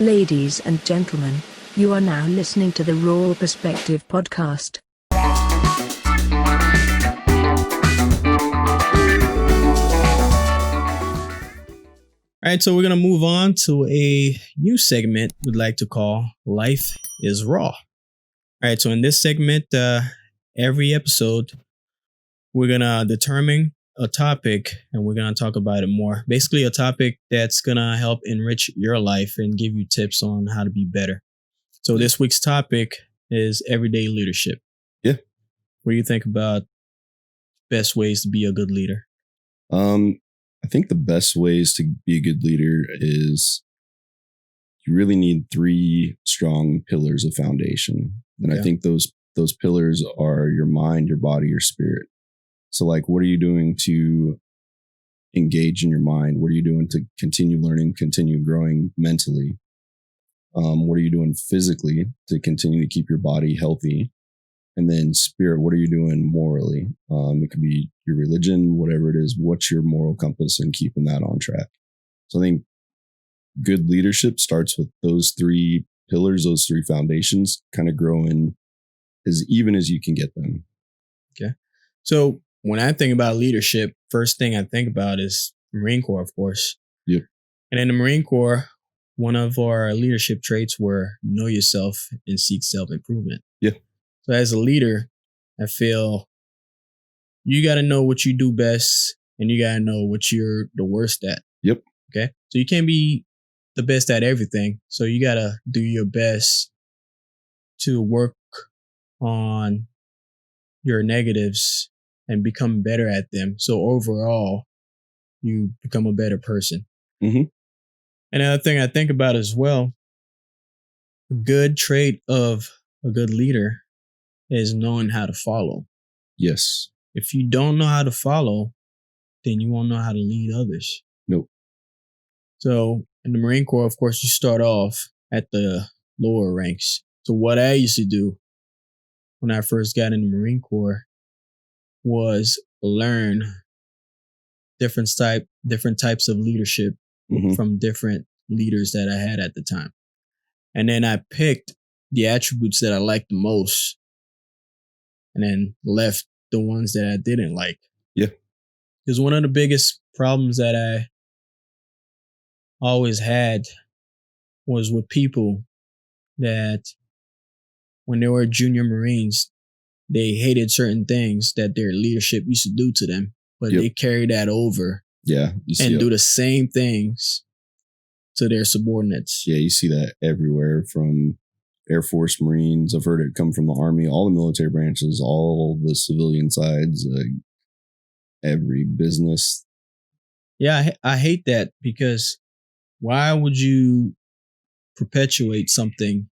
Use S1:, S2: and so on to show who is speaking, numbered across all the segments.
S1: Ladies and gentlemen, you are now listening to the Raw Perspective podcast.
S2: All right, so we're going to move on to a new segment we'd like to call Life is Raw. All right, so in this segment, every episode, we're going to determine a topic and we're going to talk about it more. Basically, a topic that's going to help enrich your life and give you tips on how to be better. So this week's topic is everyday leadership.
S3: Yeah.
S2: What do you think about best ways to be a good leader?
S3: I think the best ways to be a good leader is you really need 3 strong pillars of foundation. And I think those pillars are your mind, your body, your spirit. So like, what are you doing to engage in your mind? What are you doing to continue learning, continue growing mentally? What are you doing physically to continue to keep your body healthy? And then spirit, what are you doing morally? It could be your religion, whatever it is. What's your moral compass and keeping that on track? So I think good leadership starts with those 3 pillars, those 3 foundations, kind of growing as even as you can get them.
S2: Okay. So when I think about leadership, first thing I think about is Marine Corps, of course.
S3: Yep.
S2: And in the Marine Corps, one of our leadership traits were know yourself and seek self-improvement.
S3: Yeah.
S2: So as a leader, I feel you got to know what you do best and you got to know what you're the worst at.
S3: Yep.
S2: Okay. So you can't be the best at everything. So you got to do your best to work on your negatives and become better at them. So overall, you become a better person.
S3: Mm-hmm.
S2: Another thing I think about as well, a good trait of a good leader is knowing how to follow.
S3: Yes.
S2: If you don't know how to follow, then you won't know how to lead others.
S3: Nope.
S2: So in the Marine Corps, of course, you start off at the lower ranks. So what I used to do when I first got in the Marine Corps was learn different types of leadership from different leaders that I had at the time. And then I picked the attributes that I liked the most and then left the ones that I didn't like.
S3: Yeah.
S2: Because one of the biggest problems that I always had was with people that when they were junior Marines, they hated certain things that their leadership used to do to them, but they carry that over and do the same things to their subordinates.
S3: Yeah, you see that everywhere from Air Force, Marines. I've heard it come from the Army, all the military branches, all the civilian sides, every business.
S2: Yeah, I hate that because why would you perpetuate something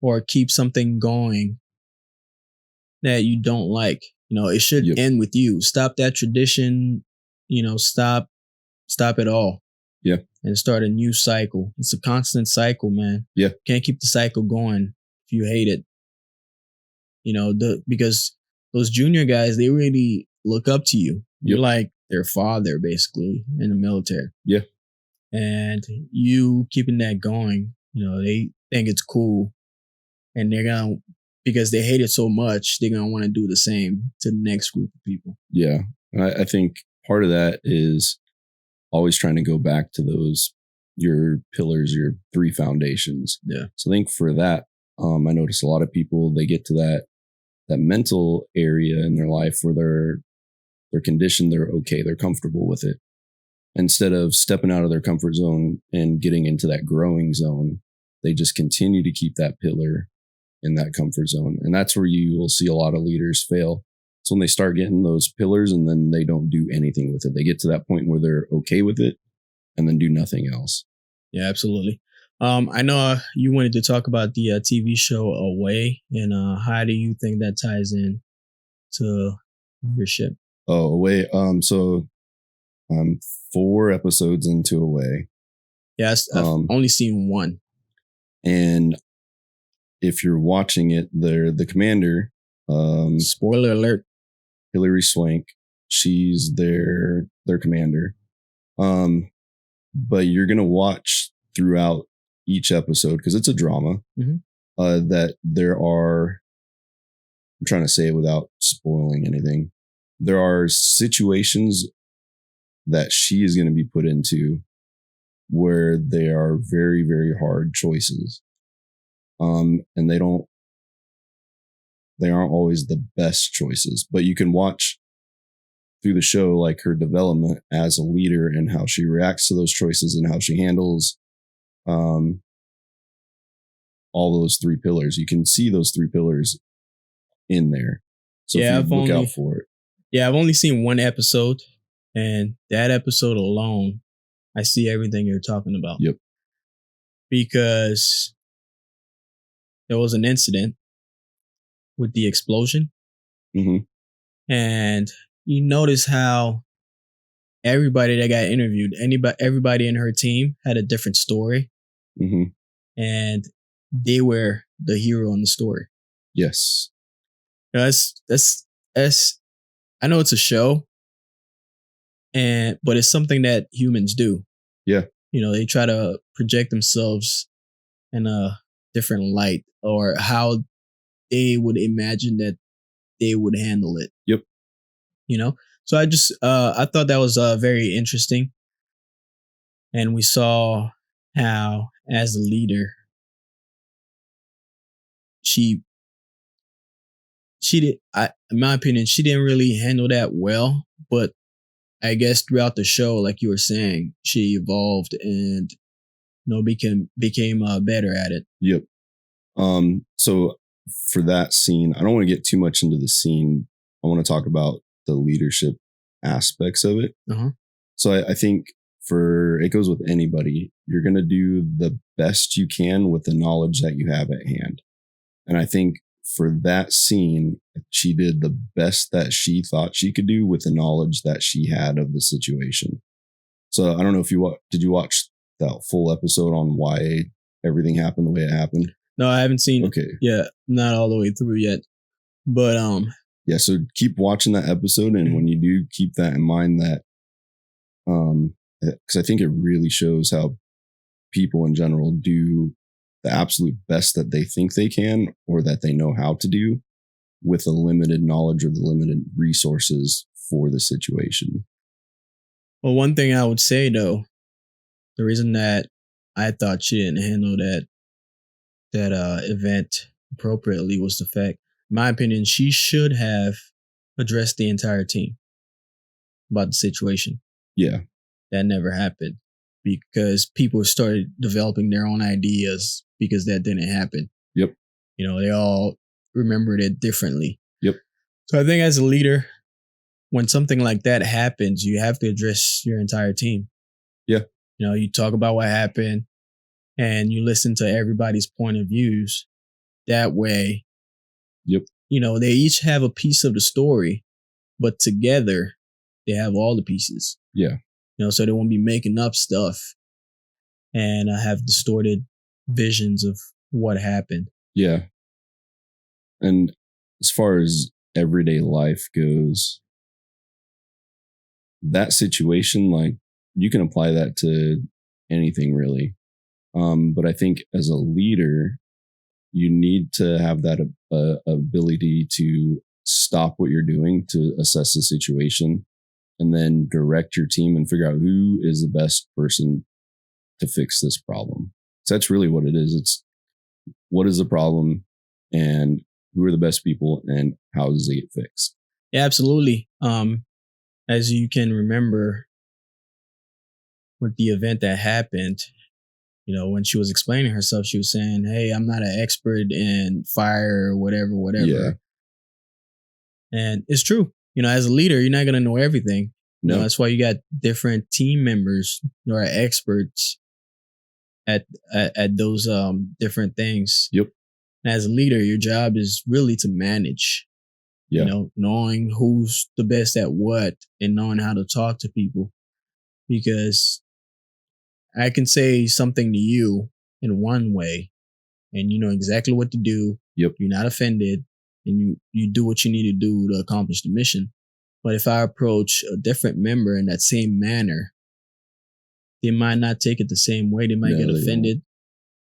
S2: or keep something going that you don't like? You know, it should end with you. Stop that tradition, stop it all.
S3: Yeah.
S2: And start a new cycle. It's a constant cycle, man.
S3: Yeah.
S2: Can't keep the cycle going if you hate it. Because those junior guys, they really look up to you. You're like their father, basically, in the military.
S3: Yeah.
S2: And you keeping that going, they think it's cool. And because they hate it so much, they're going to want to do the same to the next group of people.
S3: Yeah. I think part of that is always trying to go back to your pillars, your 3 foundations.
S2: Yeah.
S3: So I think for that, I notice a lot of people, they get to that mental area in their life where they're conditioned, they're okay, they're comfortable with it. Instead of stepping out of their comfort zone and getting into that growing zone, they just continue to keep that pillar in that comfort zone. And that's where you will see a lot of leaders fail. So when they start getting those pillars and then they don't do anything with it, they get to that point where they're okay with it and then do nothing else.
S2: Yeah, absolutely. I know you wanted to talk about the TV show Away, and how do you think that ties in to leadership?
S3: Oh, Away. So I'm 4 episodes into Away.
S2: Yes, I've only seen 1.
S3: And if you're watching it, the commander.
S2: Spoiler alert.
S3: Hillary Swank, she's their commander. But you're gonna watch throughout each episode, because it's a drama,
S2: Mhm.
S3: that there are, I'm trying to say it without spoiling anything, there are situations that she is going to be put into where they are very, very hard choices. And they aren't always the best choices, but you can watch through the show, like her development as a leader and how she reacts to those choices and how she handles, all those three pillars. You can see those three pillars in there. So
S2: Yeah,
S3: if you look out for it.
S2: Yeah, I've only seen one episode, and that episode alone, I see everything you're talking about.
S3: Yep.
S2: Because there was an incident with the explosion,
S3: Mm-hmm.
S2: and you notice how everybody that got interviewed, everybody in her team had a different story,
S3: Mm-hmm.
S2: and they were the hero in the story.
S3: Yes.
S2: You know, that's I know it's a show, but it's something that humans do.
S3: Yeah.
S2: You know, they try to project themselves in a different light, or how they would imagine that they would handle it.
S3: Yep.
S2: You know, so I thought that was very interesting, and we saw how, as a leader, she did. In my opinion, she didn't really handle that well, but I guess throughout the show, like you were saying, she evolved and became better at it.
S3: Yep. So for that scene, I don't want to get too much into the scene. I want to talk about the leadership aspects of it.
S2: Uh-huh.
S3: So I think it goes with anybody. You're going to do the best you can with the knowledge that you have at hand. And I think for that scene, she did the best that she thought she could do with the knowledge that she had of the situation. So I don't know if did you watch that full episode on why everything happened the way it happened?
S2: No, I haven't seen.
S3: Okay.
S2: Yeah, not all the way through yet, but
S3: yeah. So keep watching that episode, and when you do, keep that in mind, that because I think it really shows how people in general do the absolute best that they think they can, or that they know how to do, with the limited knowledge or the limited resources for the situation.
S2: Well, one thing I would say though, the reason that I thought she didn't handle that event appropriately was the fact, in my opinion, she should have addressed the entire team about the situation.
S3: Yeah.
S2: That never happened because people started developing their own ideas because that didn't happen.
S3: Yep.
S2: You know, they all remembered it differently.
S3: Yep.
S2: So I think as a leader, when something like that happens, you have to address your entire team.
S3: Yeah.
S2: You know, you talk about what happened and you listen to everybody's point of views. That way,
S3: yep.
S2: You know, they each have a piece of the story, but together they have all the pieces.
S3: Yeah.
S2: You know, so they won't be making up stuff and have distorted visions of what happened.
S3: Yeah. And as far as everyday life goes, that situation, like, you can apply that to anything really. But I think as a leader, you need to have that ability to stop what you're doing, to assess the situation, and then direct your team and figure out who is the best person to fix this problem. So that's really what it is. It's what is the problem and who are the best people and how does it get fixed?
S2: Yeah, absolutely. As you can remember with the event that happened, you know, when she was explaining herself, she was saying, "Hey, I'm not an expert in fire or whatever."
S3: Yeah.
S2: And it's true. You know, as a leader, you're not going to know everything.
S3: No.
S2: You know, that's why you got different team members who are experts at those different things.
S3: Yep.
S2: And as a leader, your job is really to manage.
S3: Yeah.
S2: You know, knowing who's the best at what and knowing how to talk to people. Because I can say something to you in one way and you know exactly what to do.
S3: Yep.
S2: You're not offended and you do what you need to do to accomplish the mission. But if I approach a different member in that same manner, they might not take it the same way. They might get offended.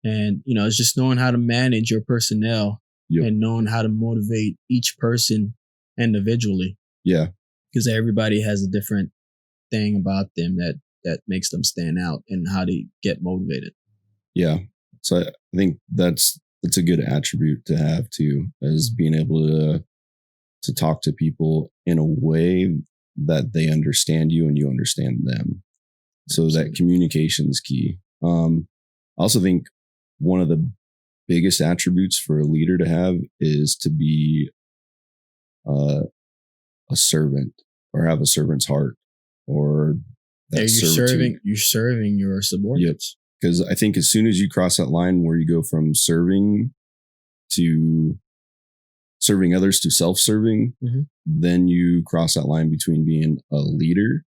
S2: And, it's just knowing how to manage your personnel and knowing how to motivate each person individually.
S3: Yeah.
S2: Because everybody has a different thing about them that makes them stand out and how they get motivated.
S3: Yeah. So I think that's a good attribute to have too, as being able to talk to people in a way that they understand you and you understand them. So that communication is key. I also think one of the biggest attributes for a leader to have is to be a servant, or have a servant's heart, or that
S2: you're serving your subordinates.
S3: Because I think as soon as you cross that line where you go from serving others to self-serving, then you cross that line between being a leader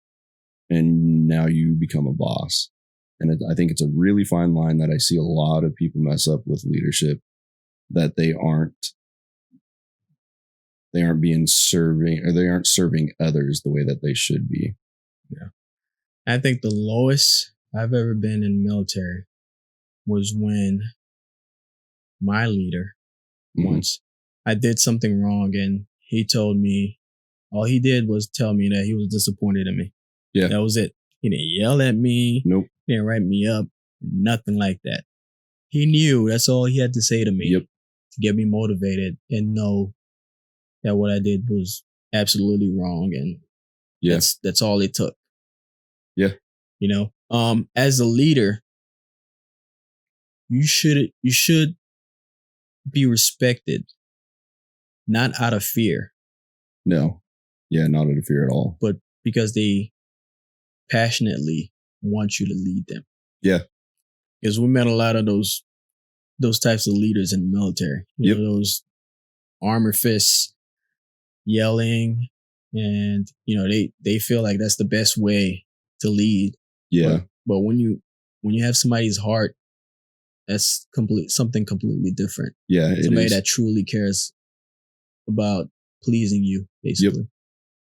S3: and now you become a boss. And I think it's a really fine line that I see a lot of people mess up with leadership, that they aren't serving others the way that they should be.
S2: Yeah. I think the lowest I've ever been in the military was when my leader once, I did something wrong and he told me, all he did was tell me that he was disappointed in me.
S3: Yeah.
S2: That was it. He didn't yell at me.
S3: Nope.
S2: He didn't write me up. Nothing like that. He knew that's all he had to say to me to get me motivated and know that what I did was absolutely wrong. And that's all it took.
S3: Yeah.
S2: As a leader, you should be respected, not out of fear.
S3: No. Yeah, not out of fear at all.
S2: But because they passionately want you to lead them.
S3: Yeah.
S2: Because we met a lot of those types of leaders in the military. You know, those armor fists yelling, and they feel like that's the best way to lead.
S3: Yeah.
S2: But when you have somebody's heart, that's something completely different.
S3: Yeah.
S2: Somebody that truly cares about pleasing you, basically.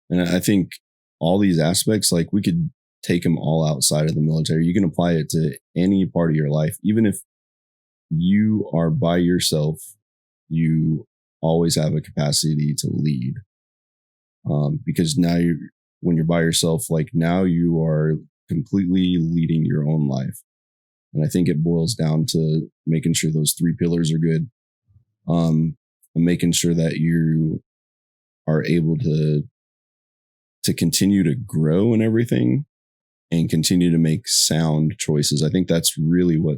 S3: And I think all these aspects, like, we could take them all outside of the military. You can apply it to any part of your life. Even if you are by yourself, you always have a capacity to lead. Because now when you're by yourself, like, now you are completely leading your own life. And I think it boils down to making sure those 3 pillars are good. And making sure that you are able to continue to grow in everything and continue to make sound choices. I think that's really what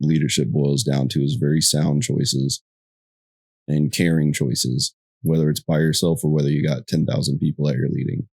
S3: leadership boils down to, is very sound choices and caring choices, whether it's by yourself or whether you got 10,000 people that you're leading.